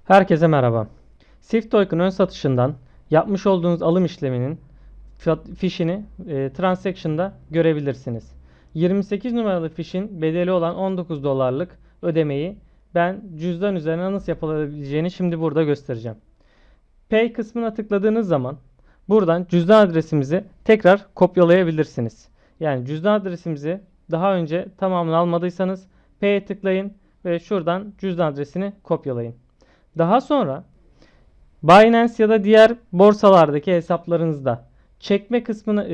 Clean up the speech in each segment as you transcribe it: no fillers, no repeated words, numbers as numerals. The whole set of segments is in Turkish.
Herkese merhaba. SwiftToken ön satışından yapmış olduğunuz alım işleminin fişini Transaction'da görebilirsiniz. 28 numaralı fişin bedeli olan 19 dolarlık ödemeyi ben cüzdan üzerine nasıl yapılabileceğini şimdi burada göstereceğim. Pay kısmına tıkladığınız zaman buradan cüzdan adresimizi tekrar kopyalayabilirsiniz. Yani cüzdan adresimizi daha önce tamamını almadıysanız Pay'e tıklayın ve şuradan cüzdan adresini kopyalayın. Daha sonra Binance ya da diğer borsalardaki hesaplarınızda çekme kısmına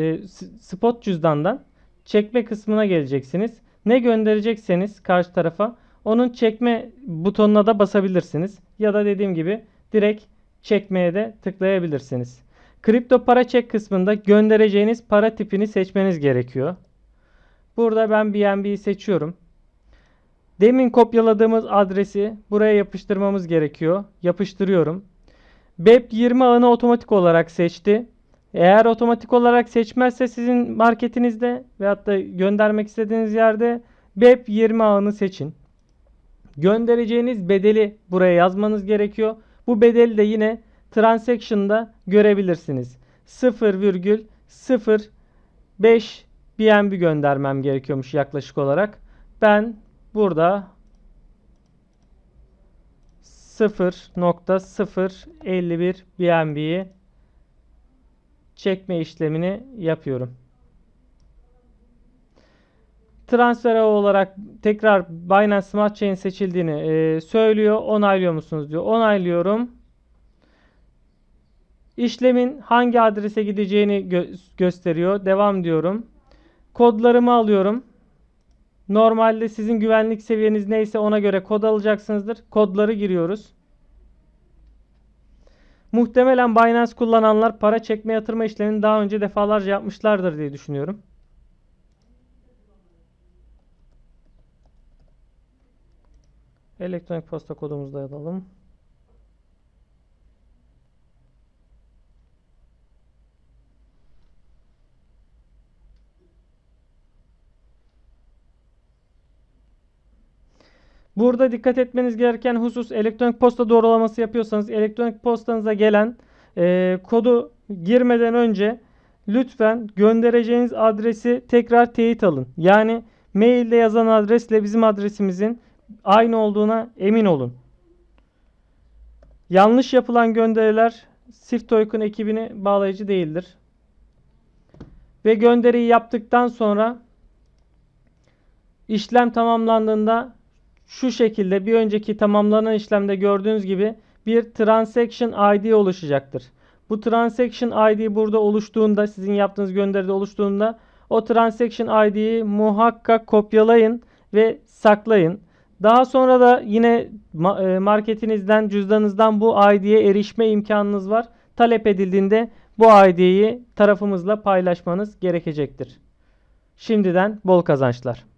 spot cüzdandan çekme kısmına geleceksiniz. Ne gönderecekseniz karşı tarafa onun çekme butonuna da basabilirsiniz. Ya da dediğim gibi direkt çekmeye de tıklayabilirsiniz. Kripto para çek kısmında göndereceğiniz para tipini seçmeniz gerekiyor. Burada ben BNB'yi seçiyorum. Demin kopyaladığımız adresi buraya yapıştırmamız gerekiyor. Yapıştırıyorum. BEP20 ağını otomatik olarak seçti. Eğer otomatik olarak seçmezse sizin marketinizde veyahut da göndermek istediğiniz yerde BEP20 ağını seçin. Göndereceğiniz bedeli buraya yazmanız gerekiyor. Bu bedeli de yine Transaction'da görebilirsiniz. 0,05 BNB göndermem gerekiyormuş yaklaşık olarak. Ben burada 0,051 BNB'yi çekme işlemini yapıyorum. Transfer ağı olarak tekrar Binance Smart Chain seçildiğini söylüyor. Onaylıyor musunuz diyor. Onaylıyorum. İşlemin hangi adrese gideceğini gösteriyor. Devam diyorum. Kodlarımı alıyorum. Normalde sizin güvenlik seviyeniz neyse ona göre kod alacaksınızdır. Kodları giriyoruz. Muhtemelen Binance kullananlar para çekme yatırma işlemini daha önce defalarca yapmışlardır diye düşünüyorum. Elektronik posta kodumuzu da yazalım. Burada dikkat etmeniz gereken husus, elektronik posta doğrulaması yapıyorsanız elektronik postanıza gelen kodu girmeden önce lütfen göndereceğiniz adresi tekrar teyit alın. Yani mailde yazan adresle bizim adresimizin aynı olduğuna emin olun. Yanlış yapılan gönderiler SwiftToken ekibini bağlayıcı değildir. Ve gönderiyi yaptıktan sonra işlem tamamlandığında şu şekilde bir önceki tamamlanan işlemde gördüğünüz gibi bir Transaction ID oluşacaktır. Bu Transaction ID burada oluştuğunda, sizin yaptığınız gönderide oluştuğunda o Transaction ID'yi muhakkak kopyalayın ve saklayın. Daha sonra da yine marketinizden, cüzdanınızdan bu ID'ye erişme imkanınız var. Talep edildiğinde bu ID'yi tarafımızla paylaşmanız gerekecektir. Şimdiden bol kazançlar.